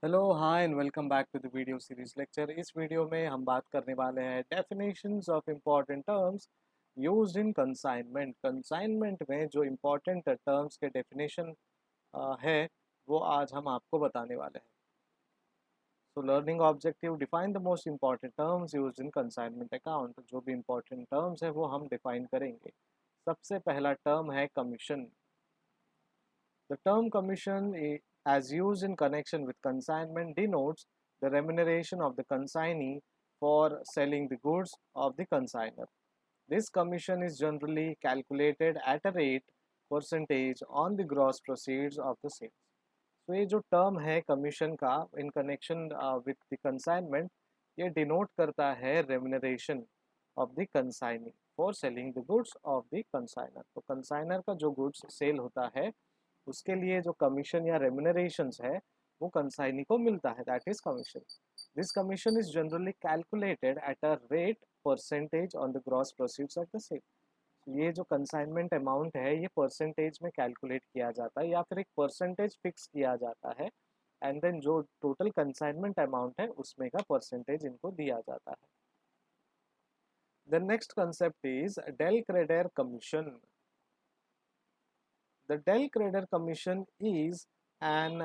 Hello hi and welcome back to the video series lecture. इस वीडियो में हम बात करने वाले हैं definitions of important terms used in consignment. Consignment में जो इम्पोर्टेंट टर्म्स के डेफिनेशन है वो आज हम आपको बताने वाले हैं। So learning objective define the most important terms used in consignment account. जो भी इम्पोर्टेंट टर्म्स है वो हम डिफाइन करेंगे। सबसे पहला टर्म है commission. The term commission, as used in connection with consignment, denotes the remuneration of the consignee for selling the goods of the consignor. This commission is generally calculated at a rate percentage on the gross proceeds of the sales. तो ये जो term है commission का in connection with the consignment, ये denote करता है remuneration of the consignee for selling the goods of the consignor. तो consignor का जो गुड्स सेल होता है उसके लिए जो कमीशन या रेम्यूनरेशंस है वो कंसाइनी को मिलता है, that is commission. This commission is generally calculated at a rate percentage on the gross proceeds of the sale. ये जो कंसाइनमेंट अमाउंट है ये परसेंटेज में कैलकुलेट किया जाता है या फिर एक परसेंटेज फिक्स किया जाता है एंड देन जो टोटल कंसाइनमेंट अमाउंट है उसमें का परसेंटेज इनको दिया जाता है। The next concept is del credere commission. The Del Creditor Commission is an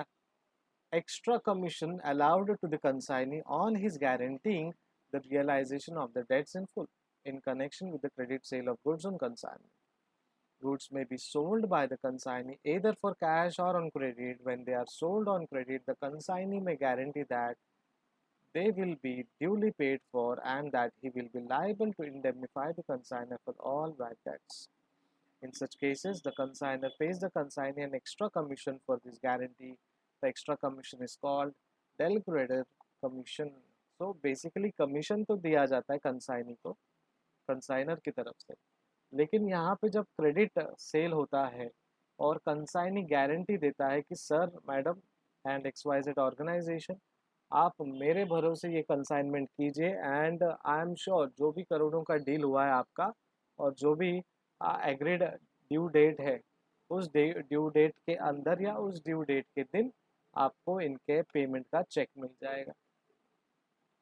extra commission allowed to the consignee on his guaranteeing the realization of the debts in full in connection with the credit sale of goods on consignment. Goods may be sold by the consignee either for cash or on credit. When they are sold on credit, the consignee may guarantee that they will be duly paid for and that he will be liable to indemnify the consignor for all bad debts. In such cases, the consignor pays the consignee an extra commission for this guarantee. The extra commission is called del credor commission. So basically commission तो दिया जाता है consignee को consignor की तरफ से, लेकिन यहाँ पे जब क्रेडिट सेल होता है और कंसाइनी गारंटी देता है कि sir madam and XYZ organisation आप मेरे भरोसे ये कंसाइनमेंट कीजिए एंड आई एम श्योर जो भी करोड़ों का डील हुआ है आपका और जो भी एग्रीड ड्यू डेट है उस ड्यू डेट के अंदर या उस ड्यू डेट के दिन आपको इनके पेमेंट का चेक मिल जाएगा।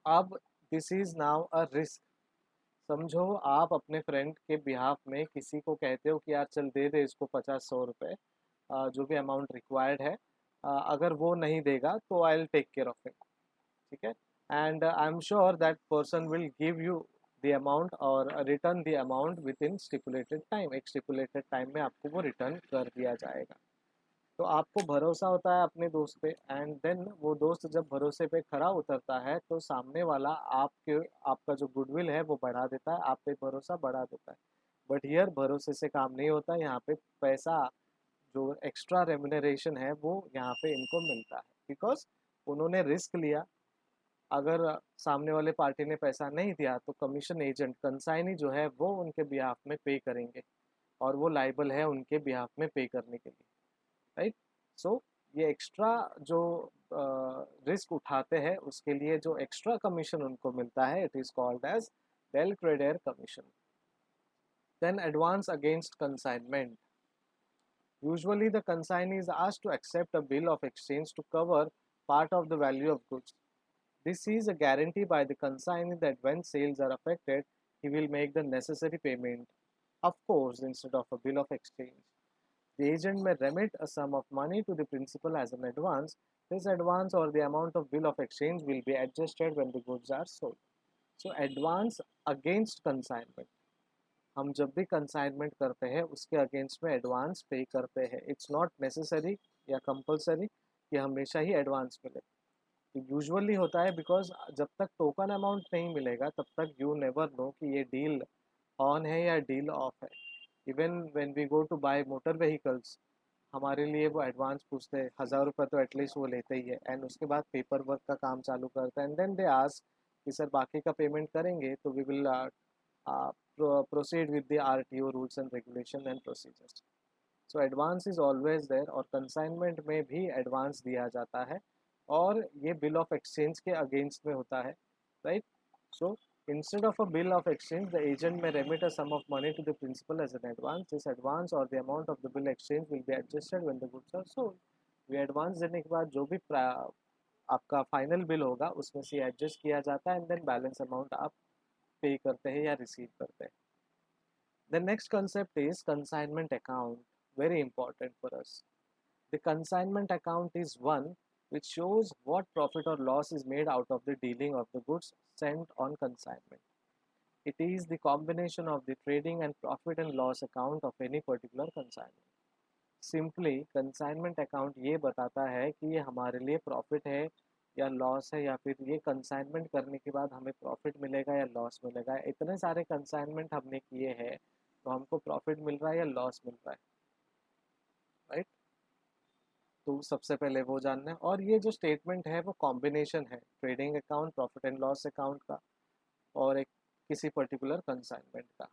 अब this is now a risk. समझो आप अपने फ्रेंड के बिहाफ में किसी को कहते हो कि यार चल दे दे इसको 50-100 रुपए, जो भी अमाउंट रिक्वायर्ड है, अगर वो नहीं देगा तो I will take care of it. ठीक है, and I am sure that person will give you the amount और return the amount within stipulated time. एक स्टिपुलेटेड टाइम में आपको वो रिटर्न कर दिया जाएगा। तो आपको भरोसा होता है अपने दोस्त पे एंड देन वो दोस्त जब भरोसे पे खरा उतरता है तो सामने वाला आपके आपका जो गुडविल है वो बढ़ा देता है, आप पे भरोसा बढ़ा देता है। बट हियर भरोसे से काम नहीं होता, यहाँ पे पैसा जो एक्स्ट्रा रेम्यूनरेशन है वो यहाँ पे इनको मिलता है बिकॉज उन्होंने रिस्क लिया। अगर सामने वाले पार्टी ने पैसा नहीं दिया तो कमीशन एजेंट कंसाइनी जो है वो उनके बिहाफ में पे करेंगे और वो लाइबल है उनके बिहाफ में पे करने के लिए, राइट। सो ये एक्स्ट्रा जो रिस्क उठाते हैं उसके लिए जो एक्स्ट्रा कमीशन उनको मिलता है it is called as del credere commission. Then advance against consignment. Usually the consignee is asked to accept a bill of exchange to cover part of the value of goods. This is a guarantee by the consignee that when sales are affected, he will make the necessary payment, of course, instead of a bill of exchange. The agent may remit a sum of money to the principal as an advance. This advance or the amount of bill of exchange will be adjusted when the goods are sold. So, advance against consignment. हम जब भी consignment करते हैं उसके against में advance पे करते हैं। इट्स नॉट नेसेसरी या कंपलसरी कि हमेशा ही एडवांस मिले। तो यूजुअली होता है बिकॉज जब तक टोकन अमाउंट नहीं मिलेगा तब तक यू नेवर नो कि ये डील ऑन है या डील ऑफ है। Even when we go to buy motor vehicles हमारे लिए वो एडवांस पूछते हैं, 1000 रुपये तो एटलीस्ट वो लेते ही है एंड उसके बाद पेपर वर्क का काम चालू करते हैं एंड देन दे आस्क कि सर बाकी का पेमेंट करेंगे तो we will proceed with the RTO rules and regulation and procedures. So advance is always there और consignment में भी advance दिया जाता है और ये bill of exchange के against में होता है, right? So instead of a bill of exchange, the agent may remit a sum of money to the principal as an advance. This advance or the amount of the bill exchange will be adjusted when the goods are sold. ये advance देने के बाद जो भी आपका final bill होगा उसमें से एडजस्ट किया जाता है एंड देन बैलेंस अमाउंट आप पे करते हैं या रिसीव करते हैं. The next concept is consignment account, very important for us. The consignment account is one which shows what profit or loss is made out of the dealing of the goods sent on consignment. It is the combination of the trading and profit and loss account of any particular consignment. Simply consignment account ये बताता है कि ये हमारे लिए profit है या loss है, या फिर ये कंसाइनमेंट करने के बाद हमें प्रॉफिट मिलेगा या लॉस मिलेगा. इतने सारे कंसाइनमेंट हमने किए हैं तो हमको प्रॉफिट मिल रहा है या लॉस मिल रहा है, राइट. तो सबसे पहले वो जानना है. और ये जो स्टेटमेंट है वो कॉम्बिनेशन है trading account, profit and loss account का और एक किसी पर्टिकुलर कंसाइनमेंट का.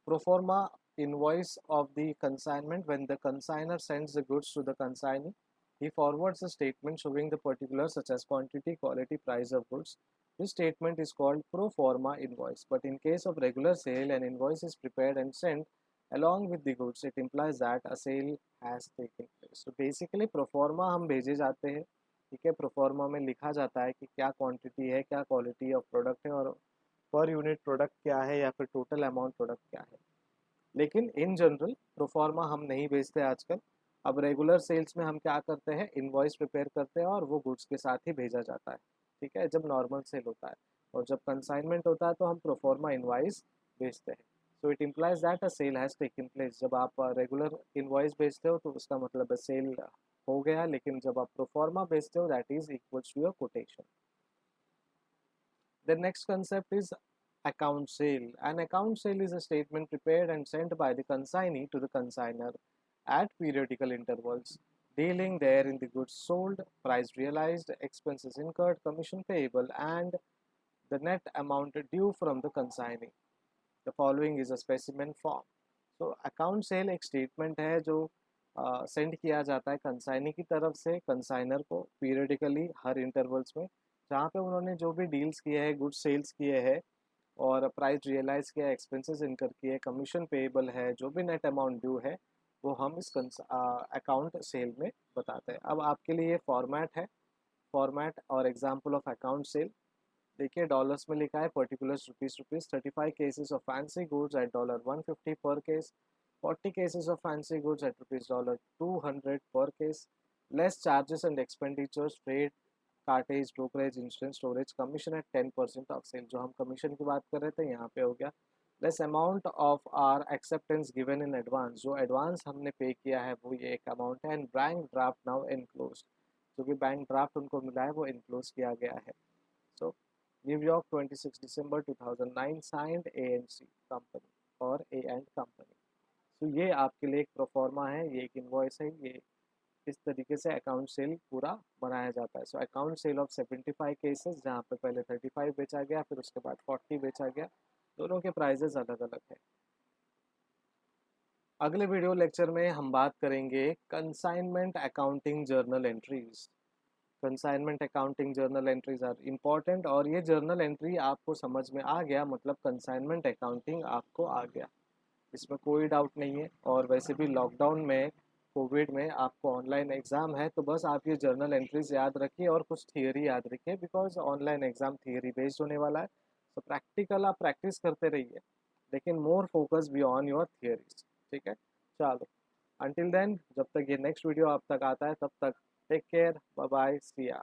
Proforma invoice of the consignment. When the consignor sends the goods to the consignee, he forwards a statement showing the particulars such as quantity, quality, price of goods. This statement is called pro forma invoice. But in case of regular sale, an invoice is prepared and sent along with the goods. It implies that a sale has taken place. So basically pro forma हम भेजे जाते हैं, ठीक है. pro forma में लिखा जाता है कि क्या क्वांटिटी है, क्या क्वालिटी ऑफ प्रोडक्ट है और पर यूनिट प्रोडक्ट क्या है या फिर टोटल अमाउंट प्रोडक्ट क्या है. लेकिन इन जनरल प्रोफार्मा हम नहीं बेचते आजकल. अब रेगुलर सेल्स में हम क्या करते हैं, इनवॉइस प्रिपेयर करते हैं और वो गुड्स के साथ ही भेजा जाता है, ठीक है, जब नॉर्मल सेल होता है. और जब कंसाइनमेंट होता है तो हम प्रोफार्मा इनवॉइस बेचते हैं. So it implies that a sale has taken place. जब आप रेगुलर इनवॉइस बेचते हो तो उसका मतलब है सेल हो गया, लेकिन जब आप प्रोफार्मा बेचते हो that is equals to your quotation. The next concept is account sale. An account sale is a statement prepared and sent by the consignee to the consignor at periodical intervals, dealing therein the goods sold, price realized, expenses incurred, commission payable, and the net amount due from the consignee. The following is a specimen form. So account sale एक statement है जो send किया जाता है consignee की तरफ से consignor को पीरियडिकली हर इंटरवल्स में, जहाँ पे उन्होंने जो भी डील्स किए हैं, गुड सेल्स किए हैं और प्राइस रियलाइज किया है, एक्सपेंसेस इनकर किए, कमीशन पेएबल है, जो भी नेट अमाउंट ड्यू है वो हम इस अकाउंट सेल में बताते हैं. अब आपके लिए ये फॉर्मेट है, फॉर्मेट और एग्जाम्पल ऑफ अकाउंट सेल. देखिए डॉलर्स में लिखा है particulars rupees 35 cases of fancy goods at $150 पर case, 40 cases of fancy goods at rupees $200 per case, less charges and expenditures, trade, cartage, brokerage, insurance, storage, commission at 10% of sale. जो हम commission की बात कर रहे थे यहाँ पे हो गया. Less amount of are acceptance given in advance. जो एडवांस हमने पे किया है वो ये एक अमाउंट है. And bank draft now enclose. जो भी बैंक ड्राफ्ट उनको मिला है वो इनक्लोज किया गया है. सो न्यूयॉर्क 26 दिसंबर 2009 साइंड ANC कंपनी और A&, कंपनी. तो ये आपके लिए एक प्रोफॉर्मा है, ये एक इनवॉइस है. ये इस तरीके से अकाउंट सेल पूरा बनाया जाता है. So account cell of 75 cases, जहाँ पे पहले 35 बेचा गया फिर उसके बाद 40 बेचा गया. दोनों के प्राइजेस अलग अलग है. अगले वीडियो लेक्चर में हम बात करेंगे consignment accounting journal entries. Consignment accounting journal entries are important और ये जर्नल एंट्री आपको समझ में आ गया मतलब कंसाइनमेंट अकाउंटिंग आपको आ गया, इसमें कोई डाउट नहीं है. और वैसे भी लॉकडाउन में, कोविड में आपको ऑनलाइन एग्ज़ाम है तो बस आप ये जर्नल एंट्रीज याद रखिए और कुछ थियरी याद रखिए, because online exam theory based होने वाला है. तो प्रैक्टिकल आप प्रैक्टिस करते रहिए, लेकिन more focus be on your theories, ठीक है. चलो, अंटिल देन, जब तक ये नेक्स्ट वीडियो आप तक आता है तब तक टेक केयर, बाय बाय, सी या.